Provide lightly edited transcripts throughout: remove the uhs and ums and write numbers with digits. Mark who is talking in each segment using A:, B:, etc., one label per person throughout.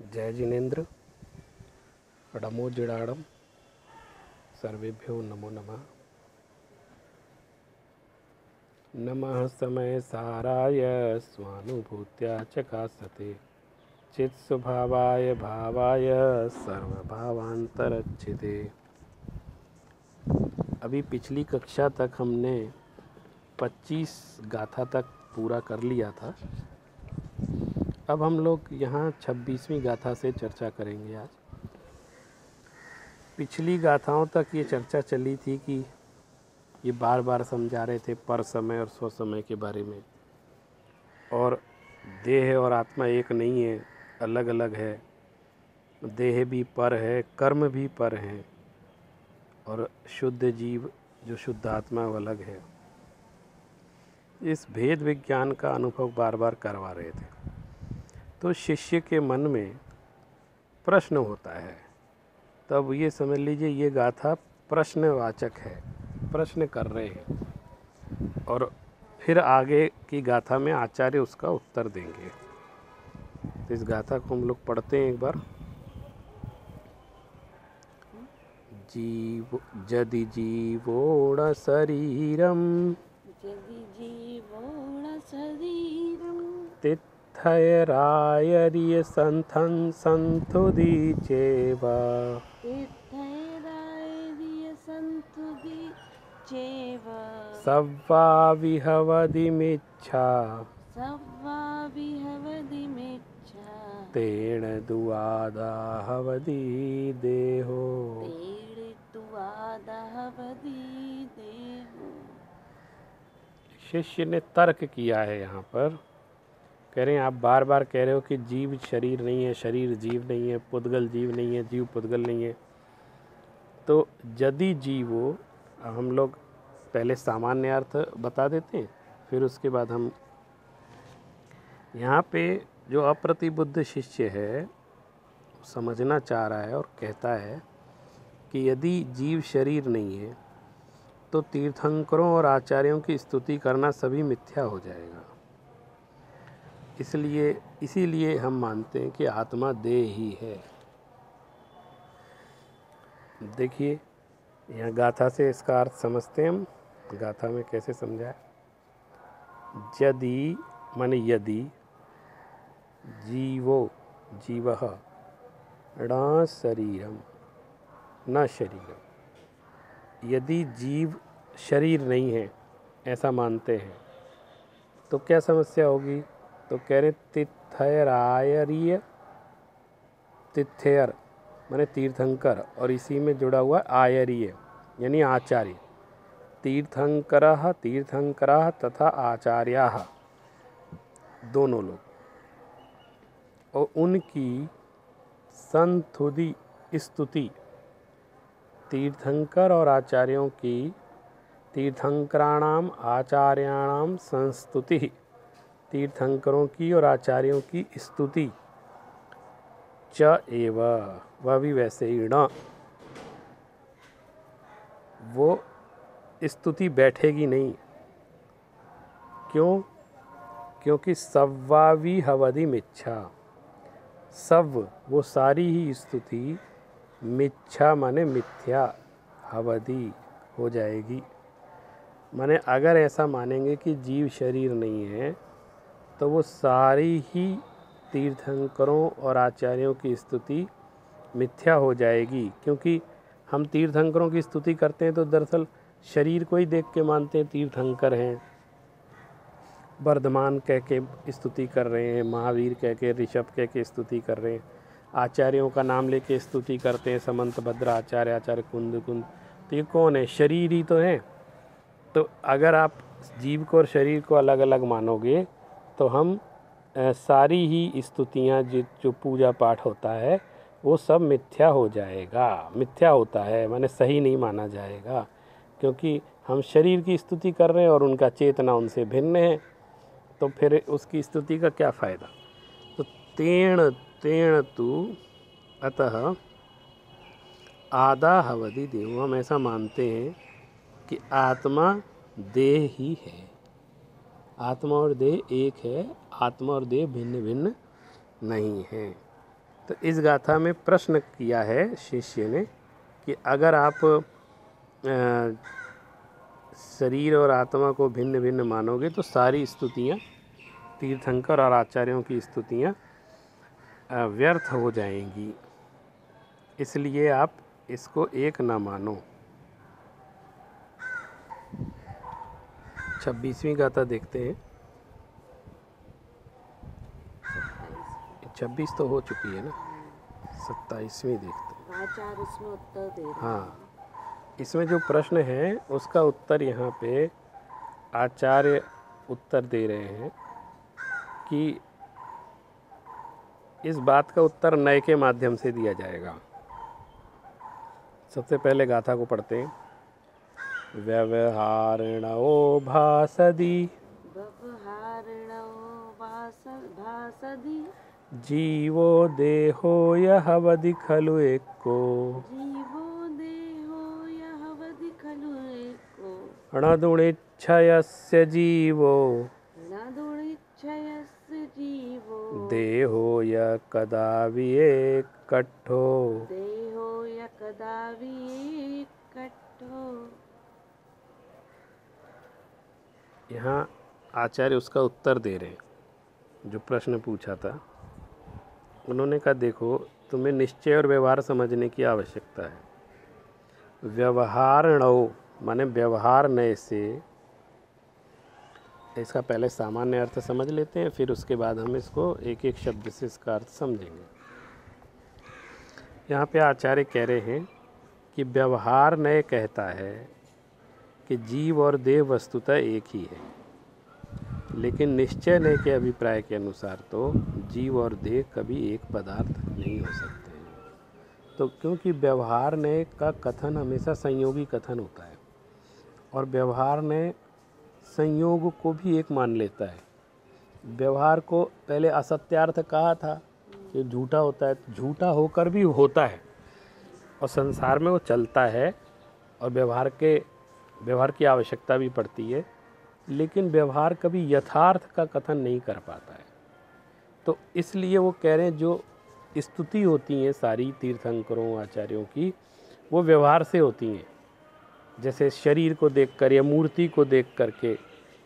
A: जय जिनेन्द्र। णमो जिडाड़म। सर्वेभ्यो नमो नमः। नमः समय साराय स्वानुभूत्या चकासते चित्स्वभावाय भावाय सर्वभावांतरच्चिते। अभी पिछली कक्षा तक हमने 25 गाथा तक पूरा कर लिया था। अब हम लोग यहाँ 26वीं गाथा से चर्चा करेंगे। आज पिछली गाथाओं तक ये चर्चा चली थी कि ये बार बार समझा रहे थे पर समय और स्व समय के बारे में, और देह और आत्मा एक नहीं है, अलग अलग है। देह भी पर है, कर्म भी पर हैं, और शुद्ध जीव जो शुद्ध आत्मा वो अलग है। इस भेद विज्ञान का अनुभव बार बार करवा रहे थे। तो शिष्य के मन में प्रश्न होता है, तब ये समझ लीजिए ये गाथा प्रश्नवाचक है, प्रश्न कर रहे हैं, और फिर आगे की गाथा में आचार्य उसका उत्तर देंगे। तो इस गाथा को हम लोग पढ़ते हैं एक बार। जदि जीवोण शरीरम तिथैरायर्य सन्तुदीचेव सव्वा विहवदिमिच्छा तेन दुआदाहवदि देहो। शिष्य ने तर्क किया है। यहाँ पर कह रहे हैं, आप बार बार कह रहे हो कि जीव शरीर नहीं है, शरीर जीव नहीं है, पुद्गल जीव नहीं है, जीव पुद्गल नहीं है। तो यदि जीवो, हम लोग पहले सामान्य अर्थ बता देते हैं, फिर उसके बाद हम यहाँ पे जो अप्रतिबुद्ध शिष्य है समझना चाह रहा है और कहता है कि यदि जीव शरीर नहीं है तो तीर्थंकरों और आचार्यों की स्तुति करना सभी मिथ्या हो जाएगा। इसीलिए हम मानते हैं कि आत्मा देह ही है। देखिए यहाँ गाथा से इसका अर्थ समझते हैं हम। गाथा में कैसे समझाए? यदि माने यदि जीवः न शरीरम न शरीरम, यदि जीव शरीर नहीं है ऐसा मानते हैं तो क्या समस्या होगी? तो कह रहे तिथैरायर्य, तिथेयर माने तीर्थंकर, और इसी में जुड़ा हुआ आयर्य यानी आचार्य। तीर्थंकरः तथा आचार्याः, दोनों लोग, और उनकी संतुति स्तुति, तीर्थंकर और आचार्यों की, तीर्थंकराणाम आचार्याणाम संस्तुति, तीर्थंकरों की और आचार्यों की स्तुति, च एव, वह भी वैसे ही, न वो स्तुति बैठेगी नहीं। क्यों? क्योंकि सव्वावी हवदि मिच्छा, सव वो सारी ही स्तुति, मिच्छा माने मिथ्या, हवदि हो जाएगी। माने अगर ऐसा मानेंगे कि जीव शरीर नहीं है तो वो सारी ही तीर्थंकरों और आचार्यों की स्तुति मिथ्या हो जाएगी। क्योंकि हम तीर्थंकरों की स्तुति करते हैं तो दरअसल शरीर को ही देख के मानते हैं तीर्थंकर हैं। वर्धमान कह के स्तुति कर रहे हैं, महावीर कह के, ऋषभ कह के स्तुति कर रहे हैं, आचार्यों का नाम लेके स्तुति करते हैं, समंत भद्र आचार्य, आचार्य कुंद। तो ये कौन है? शरीर ही तो है। तो अगर आप जीव को और शरीर को अलग अलग मानोगे तो हम सारी ही स्तुतियाँ जो पूजा पाठ होता है वो सब मिथ्या हो जाएगा। मिथ्या होता है माने सही नहीं माना जाएगा, क्योंकि हम शरीर की स्तुति कर रहे हैं और उनका चेतना उनसे भिन्न है, तो फिर उसकी स्तुति का क्या फ़ायदा? तो तेण तु अतः आदाहवदि देव, हम ऐसा मानते हैं कि आत्मा देह ही है। आत्मा और देह एक है, आत्मा और देह भिन्न भिन्न नहीं है। तो इस गाथा में प्रश्न किया है शिष्य ने कि अगर आप शरीर और आत्मा को भिन्न भिन्न मानोगे तो सारी स्तुतियाँ, तीर्थंकर और आचार्यों की स्तुतियाँ व्यर्थ हो जाएंगी, इसलिए आप इसको एक ना मानो। 26वीं गाथा देखते हैं। 26 तो हो चुकी है ना, 27वीं देखते हैं।
B: आचार्य इसमें उत्तर दे रहे हैं।
A: हाँ, इसमें जो प्रश्न है उसका उत्तर यहाँ पे आचार्य उत्तर दे रहे हैं कि इस बात का उत्तर नय के माध्यम से दिया जाएगा। सबसे पहले गाथा को पढ़ते हैं। व्यवहारिणो भासदि
B: भासदि
A: जीवो देहो यहवदि खलु एको
B: जीवो देहो यहवदि खलु एको
A: णदुणिच्छयस्य जीवो
B: णदुणिच्छयस्य जीवो
A: देहो य कदा विएकट्ठो
B: देहो य कदा विएकट्ठो।
A: यहाँ आचार्य उसका उत्तर दे रहे हैं। जो प्रश्न पूछा था उन्होंने कहा देखो, तुम्हें निश्चय और व्यवहार समझने की आवश्यकता है। व्यवहारणो माने व्यवहार नय से, इसका पहले सामान्य अर्थ समझ लेते हैं, फिर उसके बाद हम इसको एक एक शब्द से इसका अर्थ समझेंगे। यहाँ पे आचार्य कह रहे हैं कि व्यवहार नय कहता है कि जीव और देह वस्तुतः एक ही है, लेकिन निश्चय नय के अभिप्राय के अनुसार तो जीव और देह कभी एक पदार्थ नहीं हो सकते हैं। तो क्योंकि व्यवहार नय का कथन हमेशा संयोगी कथन होता है, और व्यवहार नय संयोग को भी एक मान लेता है। व्यवहार को पहले असत्यार्थ कहा था कि झूठा होता है, झूठा होकर भी होता है और संसार में वो चलता है, और व्यवहार की आवश्यकता भी पड़ती है, लेकिन व्यवहार कभी यथार्थ का कथन नहीं कर पाता है। तो इसलिए वो कह रहे हैं जो स्तुति होती हैं सारी तीर्थंकरों आचार्यों की, वो व्यवहार से होती हैं। जैसे शरीर को देखकर या मूर्ति को देख करके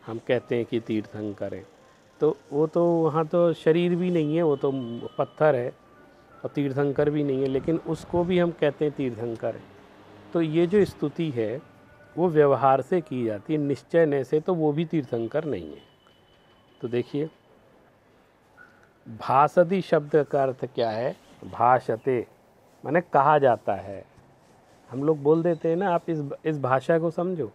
A: हम कहते हैं कि तीर्थंकर है, तो वो तो वहाँ तो शरीर भी नहीं है, वो तो पत्थर है, और तीर्थंकर भी नहीं है, लेकिन उसको भी हम कहते हैं तीर्थंकर है। तो ये जो स्तुति है वो व्यवहार से की जाती है, निश्चय नय से तो वो भी तीर्थंकर नहीं है। तो देखिए, भासदि शब्द का अर्थ क्या है? भाषते माने कहा जाता है। हम लोग बोल देते हैं ना, आप इस भाषा को समझो।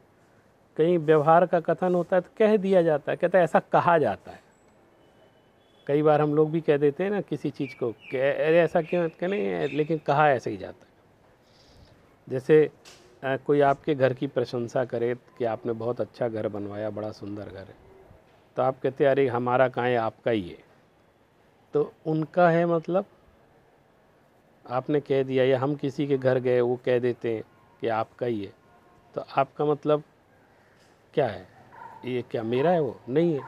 A: कहीं व्यवहार का कथन होता है तो कह दिया जाता है, कहता है ऐसा कहा जाता है। कई बार हम लोग भी कह देते हैं ना किसी चीज़ को, अरे ऐसा क्यों कहने, लेकिन कहा ऐसे ही जाता है। जैसे कोई आपके घर की प्रशंसा करे कि आपने बहुत अच्छा घर बनवाया, बड़ा सुंदर घर है, तो आप कहते हैं अरे हमारा कहाँ है, आपका ही है। तो उनका है मतलब आपने कह दिया, या हम किसी के घर गए वो कह देते हैं कि आपका ही है, तो आपका मतलब क्या है? ये क्या मेरा है? वो नहीं है,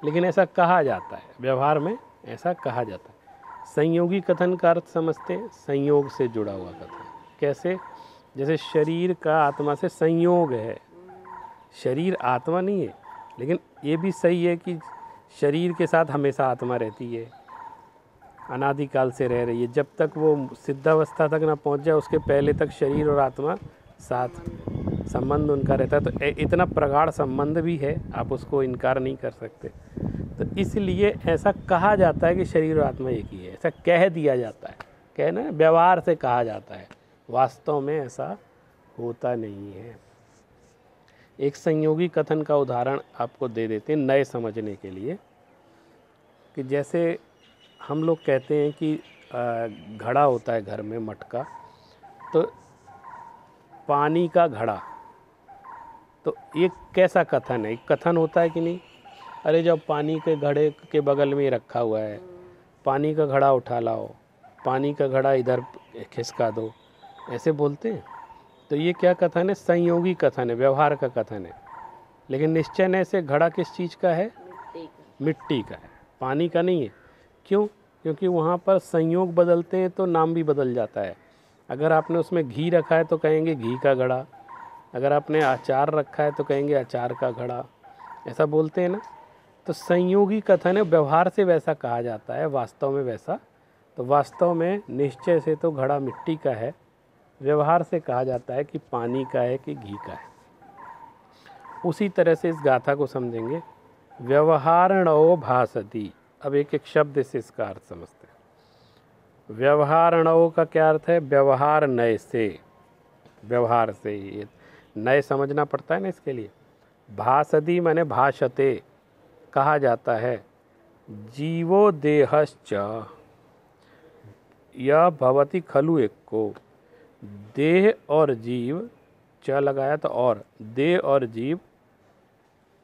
A: लेकिन ऐसा कहा जाता है। व्यवहार में ऐसा कहा जाता है। संयोगी कथन का अर्थ समझते हैं, संयोग से जुड़ा हुआ कथन। कैसे? जैसे शरीर का आत्मा से संयोग है, शरीर आत्मा नहीं है, लेकिन ये भी सही है कि शरीर के साथ हमेशा आत्मा रहती है, अनादिकाल से रह रही है। जब तक वो सिद्धावस्था तक ना पहुंच जाए उसके पहले तक शरीर और आत्मा साथ संबंध उनका रहता है। तो इतना प्रगाढ़ संबंध भी है, आप उसको इनकार नहीं कर सकते। तो इसलिए ऐसा कहा जाता है कि शरीर और आत्मा एक ही है, ऐसा कह दिया जाता है। कहना व्यवहार से कहा जाता है, वास्तव में ऐसा होता नहीं है। एक संयोगी कथन का उदाहरण आपको दे देते हैं नए समझने के लिए, कि जैसे हम लोग कहते हैं कि घड़ा होता है घर में, मटका, तो पानी का घड़ा, तो ये कैसा कथन है? कथन होता है कि नहीं? अरे जब पानी के घड़े के बगल में रखा हुआ है, पानी का घड़ा उठा लाओ, पानी का घड़ा इधर खिसका दो, ऐसे बोलते हैं। तो ये क्या कथन है? संयोगी कथन है, व्यवहार का कथन है। लेकिन निश्चय नय से घड़ा किस चीज़ का है? मिट्टी का है, पानी का नहीं है। क्यों? क्योंकि वहाँ पर संयोग बदलते हैं तो नाम भी बदल जाता है। अगर आपने उसमें घी रखा है तो कहेंगे घी का घड़ा, अगर आपने अचार रखा है तो कहेंगे अचार का घड़ा, ऐसा बोलते हैं ना। तो संयोगी कथन है, व्यवहार से वैसा कहा जाता है, वास्तव में वैसा। तो वास्तव में निश्चय से तो घड़ा मिट्टी का है, व्यवहार से कहा जाता है कि पानी का है कि घी का है। उसी तरह से इस गाथा को समझेंगे। व्यवहारणो भासति, अब एक एक शब्द से इसका अर्थ समझते हैं। व्यवहारणो का क्या अर्थ है? व्यवहार नय से, व्यवहार से, ये नए समझना पड़ता है ना इसके लिए। भासति माने भाषते, कहा जाता है। जीवो देहश्च, यह भवति खलु एक को, देह और जीव, च लगाया तो और, देह और जीव,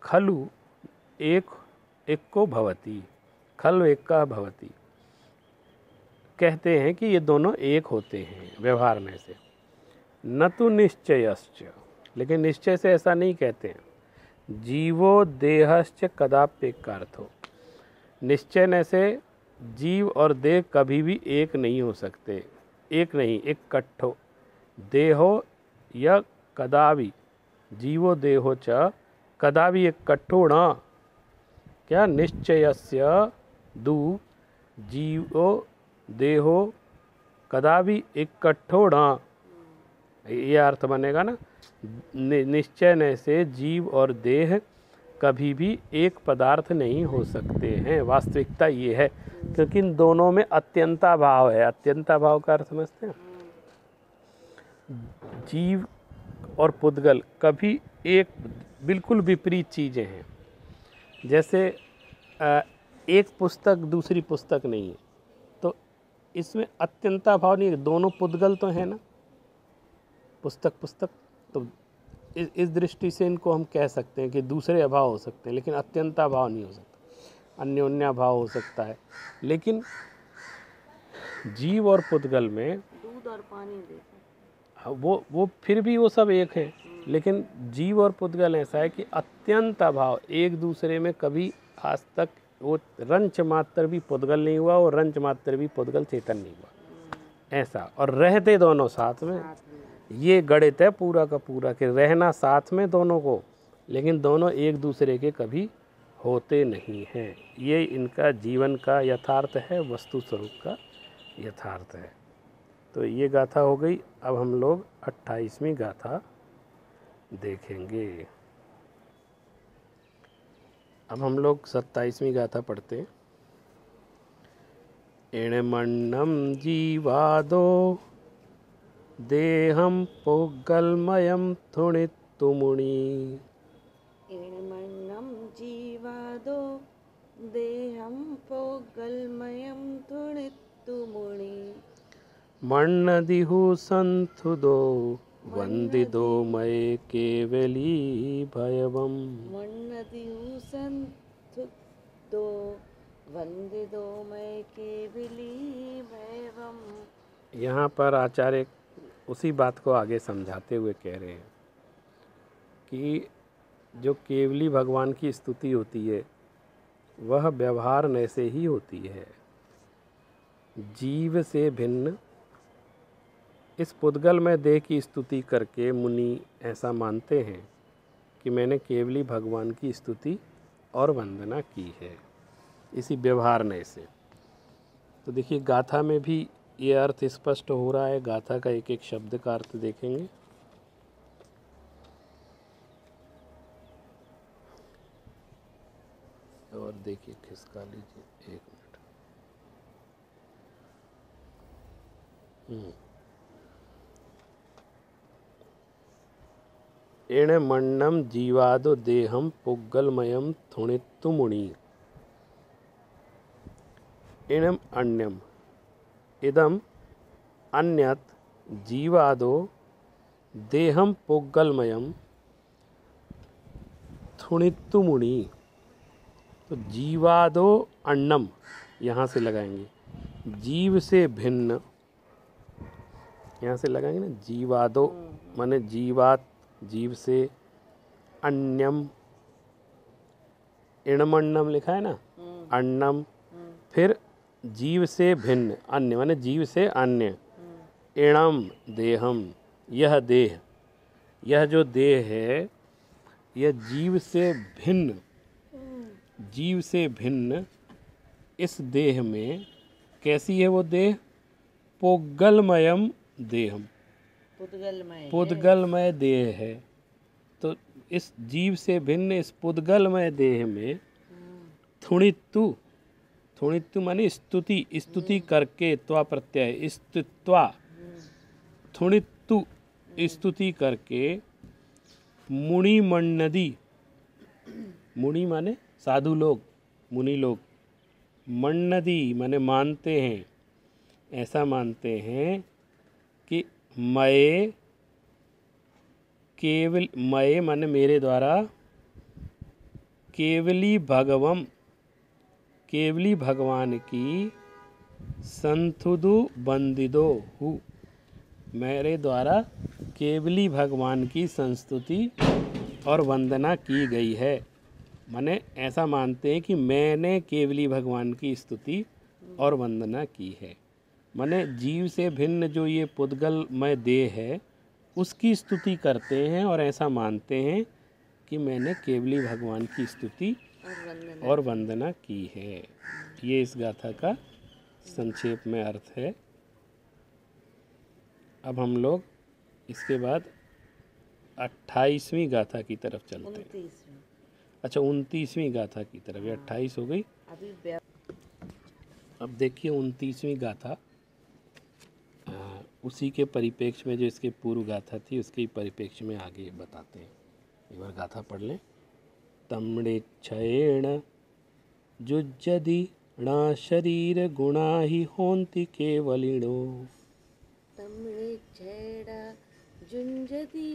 A: खलु एक, एक को भवति, खलु एक का भवति, कहते हैं कि ये दोनों एक होते हैं व्यवहार में से। न तो निश्चयश्च, लेकिन निश्चय से ऐसा नहीं कहते हैं। जीवो देहश्च कदाप्य का अर्थ हो, निश्चय न से जीव और देह कभी भी एक नहीं हो सकते, एक नहीं, एक कट्ठो। देहो या कदावि, जीवो देहो च कदावि एक कट्ठो न, क्या निश्चयस्य दु जीवो देहो कदावि एक कट्ठो न, ये अर्थ बनेगा ना। निश्चय न से जीव और देह कभी भी एक पदार्थ नहीं हो सकते हैं, वास्तविकता ये है, क्योंकि इन दोनों में अत्यंता भाव है। अत्यंता भाव का अर्थ समझते हैं? जीव और पुद्गल कभी एक बिल्कुल विपरीत चीज़ें हैं। जैसे एक पुस्तक दूसरी पुस्तक नहीं है, तो इसमें अत्यंता भाव नहीं है। दोनों पुद्गल तो है ना, पुस्तक पुस्तक, तो इस दृष्टि से इनको हम कह सकते हैं कि दूसरे अभाव हो सकते हैं, लेकिन अत्यंता भाव नहीं हो सकता। अन्योन्या भाव हो सकता है, लेकिन जीव और पुद्गल में
B: दूध और पानी देखो,
A: वो फिर भी वो सब एक हैं। लेकिन जीव और पुद्गल ऐसा है कि अत्यंत अभाव, एक दूसरे में कभी आज तक वो रंच मात्र भी पुद्गल नहीं हुआ और रंच मात्र भी पुद्गल चेतन नहीं हुआ, ऐसा। और रहते दोनों साथ में, ये गणित है पूरा का पूरा कि रहना साथ में दोनों को, लेकिन दोनों एक दूसरे के कभी होते नहीं हैं। ये इनका जीवन का यथार्थ है, वस्तु स्वरूप का यथार्थ है। तो ये गाथा हो गई। अब हम लोग 28वीं गाथा देखेंगे। अब हम लोग 27वीं गाथा पढ़ते हैं। एणमण्णम जीवादो देहम पुग्गलमयम थुणित्तुमुनि,
B: एणमण्णं जीवादो देहं पोगल्मयं तुणित्तुमुनि,
A: मण्णदिहु संथुदो वंदिदो मये केवली भयवम,
B: मन्नदिहु संतुदो वंदिदो मय केवली भैवम।
A: यहाँ पर आचार्य उसी बात को आगे समझाते हुए कह रहे हैं कि जो केवली भगवान की स्तुति होती है वह व्यवहार न से ही होती है। जीव से भिन्न इस पुद्गल में देह की स्तुति करके मुनि ऐसा मानते हैं कि मैंने केवली भगवान की स्तुति और वंदना की है, इसी व्यवहार न से। तो देखिए गाथा में भी ये अर्थ स्पष्ट हो रहा है। गाथा का एक एक शब्द का अर्थ देखेंगे। और देखिए खिसका लीजिए, एक मिनट। एणमण्णम जीवादो देहम पुग्गलमयम थुणित्तुमुनि, एणम अन्यम इदम अन्यत जीवादो देहम पुग्गलमयम थुणित्तुमुनि। तो जीवादो अन्नम यहाँ से लगाएंगे, जीव से भिन्न यहाँ से लगाएंगे ना, जीवादो माने जीवात, जीव से, अन्यम, इणमन्नम लिखा है ना, अन्नम, फिर जीव से भिन्न, अन्य माने जीव से अन्य, एणम देहम, यह देह, यह जो देह है यह जीव से भिन्न, जीव से भिन्न इस देह में कैसी है वो देह? पुद्गलमयम देहम,
B: पुद्गलमय
A: पुद्गलमय देह है। तो इस जीव से भिन्न इस पुद्गलमय देह में थुणित्तु, थुणित्तु माने स्तुति, स्तुति करके, त्वा प्रत्यय, स्तुत्वा, थुणित्तु स्तुति करके, मुनि मन्नदी, मुनि माने साधु लोग, मुनि लोग, मन्नदी माने मानते हैं, ऐसा मानते हैं कि मये, केवल, मये माने मेरे द्वारा, केवली भगवम, केवली भगवान की, संतुदु बंदिदो हु, मेरे द्वारा केवली भगवान की संस्तुति और वंदना की गई है। माने ऐसा मानते हैं कि मैंने केवली भगवान की स्तुति और वंदना की है। माने जीव से भिन्न जो ये पुद्गलमय देह है उसकी स्तुति करते हैं और ऐसा मानते हैं कि मैंने केवली भगवान की स्तुति और वंदना की है। ये इस गाथा का संक्षेप में अर्थ है। अब हम लोग इसके बाद 28वीं गाथा की तरफ चलते हैं। अच्छा 29वीं गाथा की तरफ, ये 28 हो गई। अब देखिए 29वीं गाथा उसी के परिप्रेक्ष्य में जो इसके पूर्व गाथा थी उसके परिप्रेक्ष्य में आगे बताते हैं। एक बार गाथा पढ़ लें। तमृच्छयेण जुज्जदि णा शरीर गुणा ही होन्ति केवलिनो,
B: तमृच्छेण जुञ्जति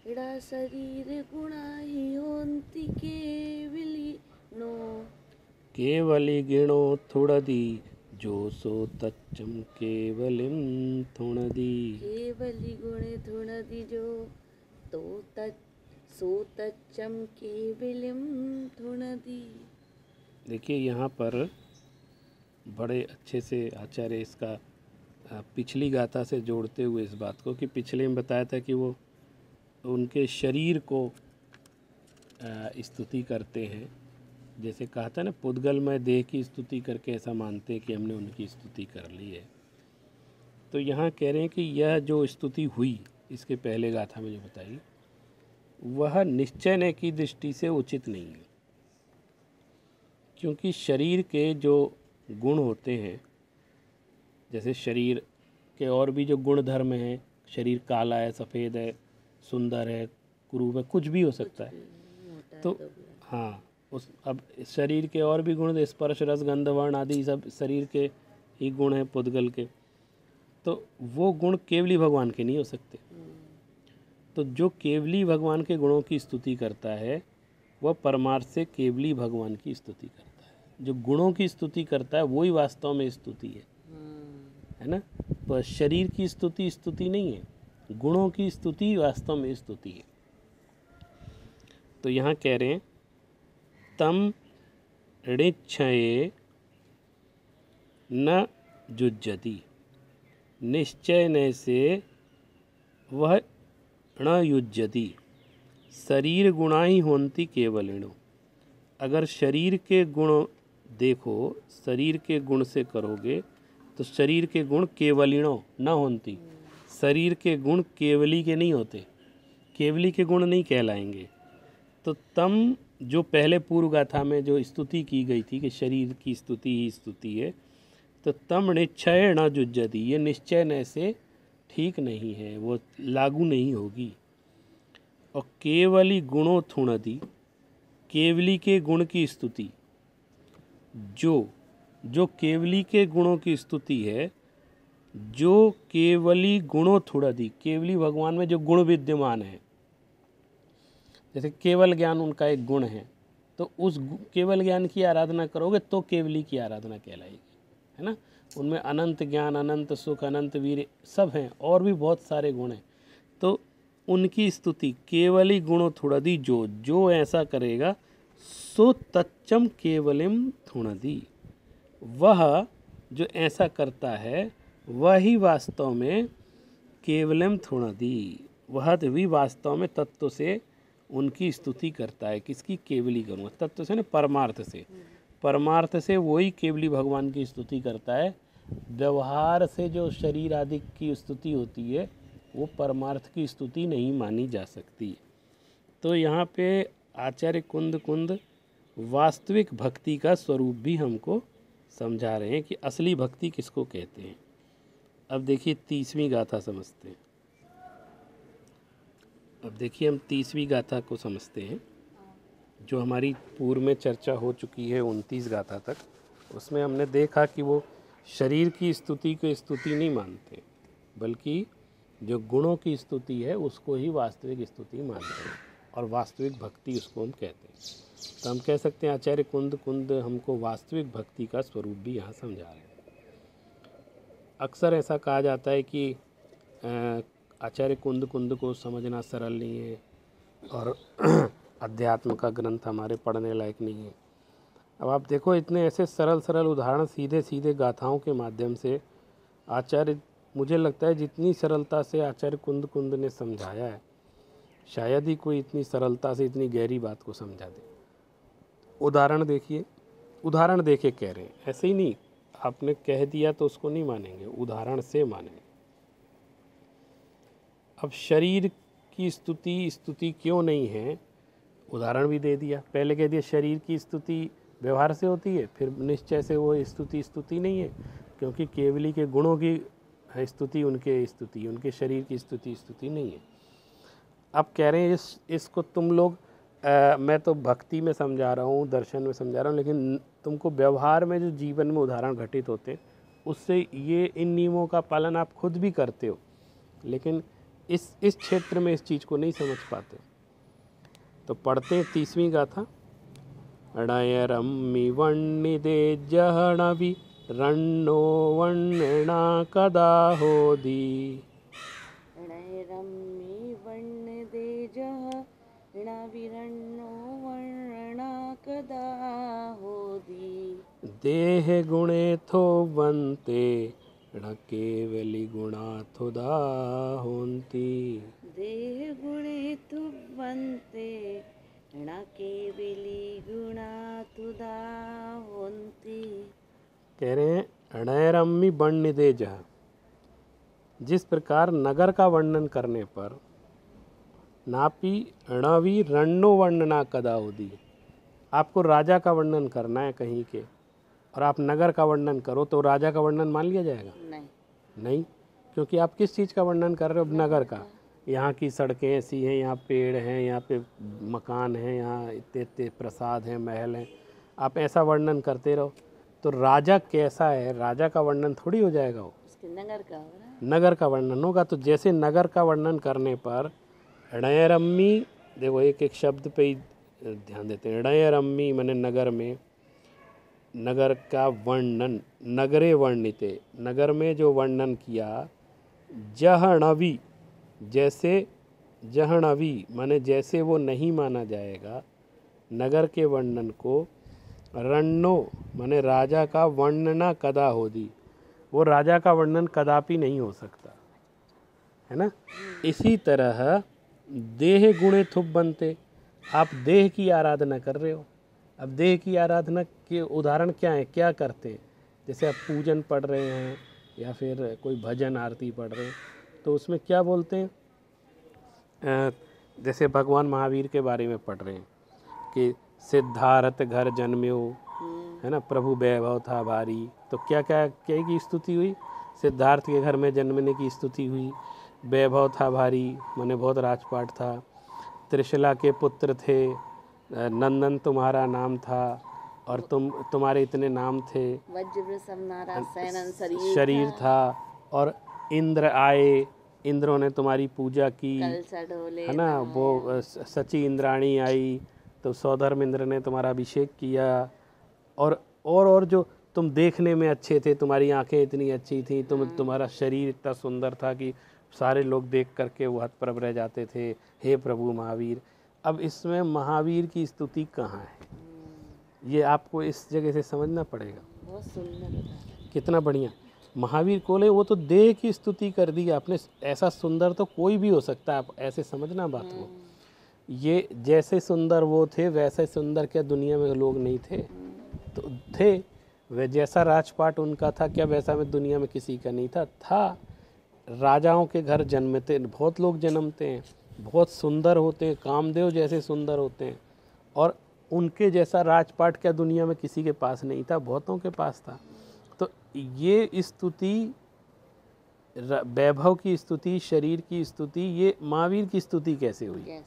B: इडा शरीर गुणा हि होन्ति केवलिनो,
A: केवली गिणो थुड़दी जो सो तच्चम केवलिम थुणदी,
B: केवली गुणे थुणदि जो तो सो तच्चम केवलिम थुणदि।
A: देखिए यहाँ पर बड़े अच्छे से आचार्य इसका पिछली गाथा से जोड़ते हुए इस बात को, कि पिछले में बताया था कि वो उनके शरीर को स्तुति करते हैं, जैसे कहा था ना पुद्गलमय देह की स्तुति करके ऐसा मानते हैं कि हमने उनकी स्तुति कर ली है। तो यहाँ कह रहे हैं कि यह जो स्तुति हुई इसके पहले गाथा में जो बताई वह निश्चय की दृष्टि से उचित नहीं है, क्योंकि शरीर के जो गुण होते हैं, जैसे शरीर के और भी जो गुण धर्म हैं, शरीर काला है, सफ़ेद है, सुंदर है, कुरूप है, कुछ भी हो सकता है। तो हाँ उस अब शरीर के और भी गुण, स्पर्श रस गंध वर्ण आदि सब शरीर के ही गुण हैं पुद्गल के, तो वो गुण केवली भगवान के नहीं हो सकते। तो जो केवली भगवान के गुणों की स्तुति करता है वह परमार्थ से केवली भगवान की स्तुति करता है। जो गुणों की स्तुति करता है वही वास्तव में स्तुति है ना। तो शरीर की स्तुति स्तुति नहीं है, गुणों की स्तुति वास्तव में स्तुति है। तो यहाँ कह रहे हैं तम ऋक्षये न जुज्जति, निश्चय न से वह न युज्यति, शरीर गुणा ही होन्ति केवलिनो। अगर शरीर के गुण देखो, शरीर के गुण से करोगे तो शरीर के गुण केवलिनो न होन्ति, शरीर के गुण केवली के नहीं होते, केवली के गुण नहीं कहलाएंगे। तो तम जो पहले पूर्व गाथा में जो स्तुति की गई थी कि शरीर की स्तुति ही स्तुति है, तो तम निश्चय न जुज्जति, ये निश्चय न से ठीक नहीं है, वो लागू नहीं होगी। और केवली गुणों थुणति, केवली के गुण की स्तुति, जो केवली के गुणों की स्तुति है, जो केवली गुणों थुणति, केवली भगवान में जो गुण विद्यमान है, जैसे केवल ज्ञान उनका एक गुण है, तो उस केवल ज्ञान की आराधना करोगे तो केवली की आराधना कहलाएगी, है ना। उनमें अनंत ज्ञान, अनंत सुख, अनंत वीर सब हैं, और भी बहुत सारे गुण हैं। तो उनकी स्तुति केवली गुणों थुणदी, जो ऐसा करेगा सो तच्चम केवलिम थुणदी, वह जो ऐसा करता है वही वास्तव में केवलम थुणदी, वह भी वास्तव में तत्व से उनकी स्तुति करता है। किसकी? केवली करूँगा, तत्व से ना परमार्थ से, परमार्थ से वही केवली भगवान की स्तुति करता है। व्यवहार से जो शरीर आदि की स्तुति होती है वो परमार्थ की स्तुति नहीं मानी जा सकती। तो यहाँ पे आचार्य कुंद कुंद वास्तविक भक्ति का स्वरूप भी हमको समझा रहे हैं कि असली भक्ति किसको कहते हैं। अब देखिए 30वीं गाथा समझते हैं। अब देखिए हम 30वीं गाथा को समझते हैं, जो हमारी पूर्व में चर्चा हो चुकी है 29 गाथा तक। उसमें हमने देखा कि वो शरीर की स्तुति को स्तुति नहीं मानते, बल्कि जो गुणों की स्तुति है उसको ही वास्तविक स्तुति मानते हैं, और वास्तविक भक्ति उसको हम कहते हैं। तो हम कह सकते हैं आचार्य कुंद कुंद हमको वास्तविक भक्ति का स्वरूप भी यहाँ समझा रहे हैं। अक्सर ऐसा कहा जाता है कि आचार्य कुंद कुंद को समझना सरल नहीं है और अध्यात्म का ग्रंथ हमारे पढ़ने लायक नहीं है। अब आप देखो इतने ऐसे सरल सरल उदाहरण सीधे सीधे गाथाओं के माध्यम से आचार्य, मुझे लगता है जितनी सरलता से आचार्य कुंद कुंद ने समझाया है, शायद ही कोई इतनी सरलता से इतनी गहरी बात को समझा दे। उदाहरण देखिए, उदाहरण देके कह रहे हैं, ऐसे ही नहीं आपने कह दिया तो उसको नहीं मानेंगे, उदाहरण से मानेंगे। अब शरीर की स्तुति क्यों नहीं है, उदाहरण भी दे दिया। पहले कह दिया शरीर की स्तुति व्यवहार से होती है, फिर निश्चय से वो स्तुति नहीं है, क्योंकि केवली के गुणों की स्तुति उनके शरीर की स्तुति नहीं है। अब कह रहे हैं इसको तुम लोग मैं तो भक्ति में समझा रहा हूँ, दर्शन में समझा रहा हूँ, लेकिन तुमको व्यवहार में जो जीवन में उदाहरण घटित होते हैं उससे ये इन नियमों का पालन आप खुद भी करते हो, लेकिन इस क्षेत्र में इस चीज़ को नहीं समझ पाते। तो पढ़ते हैं 30वीं गाथा। णय रम्मि वन्निदे जहणवि रण्णो वन्नणा कदा होदी।
B: णय रम्मि वन्निदे जहणवि रण्णो वन्नणा कदा होदी।
A: देह गुणे थो वन्ते ण केवली गुणा थुदा होन्ति।
B: देह गुणे थु वन्ते ण केवली गुणा थुदा होन्ति।
A: कह रहे हैं णयरम्मि वर्णिदे जह, जिस प्रकार नगर का वर्णन करने पर नापी णवी रण्णो वर्णना कदा होदी, आपको राजा का वर्णन करना है कहीं के और आप नगर का वर्णन करो तो राजा का वर्णन मान लिया जाएगा? नहीं, क्योंकि आप किस चीज़ का वर्णन कर रहे हो? नगर का। यहाँ की सड़कें ऐसी हैं, यहाँ पेड़ हैं, यहाँ पे मकान हैं, यहाँ इतने इतने प्रसाद हैं, महल हैं, आप ऐसा वर्णन करते रहो तो राजा कैसा है, राजा का वर्णन थोड़ी हो जाएगा वो,
B: नगर का होगा,
A: नगर का वर्णन होगा। तो जैसे नगर का वर्णन करने पर णयरम्मि, देखो एक एक शब्द पे ही ध्यान देते हैं। णयरम्मि माने नगर में, नगर का वर्णन, नगरे वर्णिते, नगर में जो वर्णन किया। जहणवि, जैसे जहणवि माने जैसे वो नहीं माना जाएगा नगर के वर्णन को। रण्णो माने राजा का वर्णना कदा होदी, वो राजा का वर्णन कदापि नहीं हो सकता, है ना। इसी तरह देह गुणे थुप बनते, आप देह की आराधना कर रहे हो। अब देह की आराधना के उदाहरण क्या है, क्या करते हैं? जैसे आप पूजन पढ़ रहे हैं या फिर कोई भजन आरती पढ़ रहे हैं तो उसमें क्या बोलते हैं? जैसे भगवान महावीर के बारे में पढ़ रहे हैं कि सिद्धार्थ घर जन्म्यो, है ना, प्रभु वैभव था भारी। तो क्या क्या क्या की स्तुति हुई? सिद्धार्थ के घर में जन्मने की स्तुति हुई। वैभव था भारी माने बहुत राजपाट था। त्रिशला के पुत्र थे, नंदन तुम्हारा नाम था और तुम्हारे इतने नाम थे, शरीर था। और इंद्र आए, इंद्रों ने तुम्हारी पूजा की, है ना। वो सची इंद्राणी आई तो सौधर्म इंद्र ने तुम्हारा अभिषेक किया। और जो तुम देखने में अच्छे थे, तुम्हारी आंखें इतनी अच्छी थी, तुम्हारा शरीर इतना सुंदर था कि सारे लोग देख करके वो हतप्रभ रह जाते थे, हे प्रभु महावीर। अब इसमें महावीर की स्तुति कहाँ है? ये आपको इस जगह से समझना पड़ेगा।
B: बहुत सुंदर।
A: कितना बढ़िया। महावीर कोले वो तो देह की स्तुति कर दी आपने। ऐसा सुंदर तो कोई भी हो सकता है, आप ऐसे समझना बात को। ये जैसे सुंदर वो थे वैसे सुंदर क्या दुनिया में लोग नहीं थे? तो थे। वे जैसा राजपाट उनका था क्या वैसा में दुनिया में किसी का नहीं था। राजाओं के घर जन्मते बहुत लोग जन्मते हैं, बहुत सुंदर होते हैं, कामदेव जैसे सुंदर होते हैं, और उनके जैसा राजपाट क्या दुनिया में किसी के पास नहीं था, बहुतों के पास था। तो ये स्तुति, वैभव की स्तुति, शरीर की स्तुति, ये महावीर की स्तुति कैसे हुई?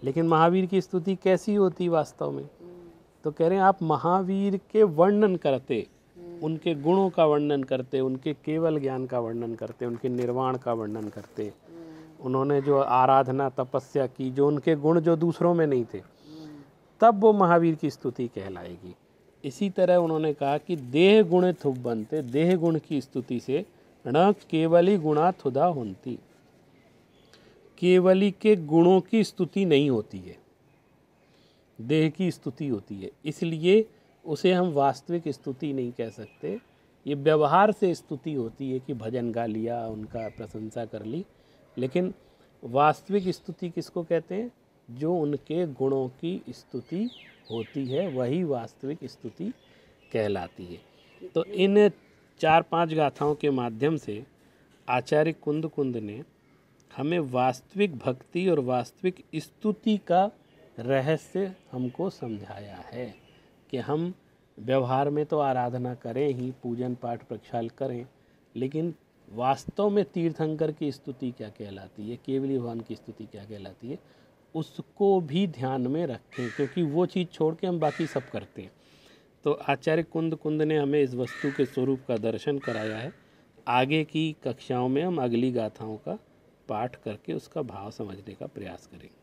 A: लेकिन महावीर की स्तुति कैसी होती वास्तव में? तो कह रहे हैं आप महावीर के वर्णन करते, उनके गुणों का वर्णन करते, उनके केवल ज्ञान का वर्णन करते, उनके निर्वाण का वर्णन करते, उन्होंने जो आराधना तपस्या की, जो उनके गुण जो दूसरों में नहीं थे, तब वो महावीर की स्तुति कहलाएगी। इसी तरह उन्होंने कहा कि देह गुण थुप बनते, देह गुण की स्तुति से न केवली गुणा थुदा होती। केवली के गुणों की स्तुति नहीं होती है, देह की स्तुति होती है, इसलिए उसे हम वास्तविक स्तुति नहीं कह सकते। ये व्यवहार से स्तुति होती है कि भजन गा लिया, उनका प्रशंसा कर ली, लेकिन वास्तविक स्तुति किसको कहते हैं? जो उनके गुणों की स्तुति होती है वही वास्तविक स्तुति कहलाती है। तो इन 4-5 गाथाओं के माध्यम से आचार्य कुंद ने हमें वास्तविक भक्ति और वास्तविक स्तुति का रहस्य हमको समझाया है कि हम व्यवहार में तो आराधना करें ही, पूजन पाठ प्रक्षाल करें, लेकिन वास्तव में तीर्थंकर की स्तुति क्या कहलाती है, केवली भगवान की स्तुति क्या कहलाती है, उसको भी ध्यान में रखें, क्योंकि वो चीज़ छोड़ के हम बाकी सब करते हैं। तो आचार्य कुंद ने हमें इस वस्तु के स्वरूप का दर्शन कराया है। आगे की कक्षाओं में हम अगली गाथाओं का पाठ करके उसका भाव समझने का प्रयास करेंगे।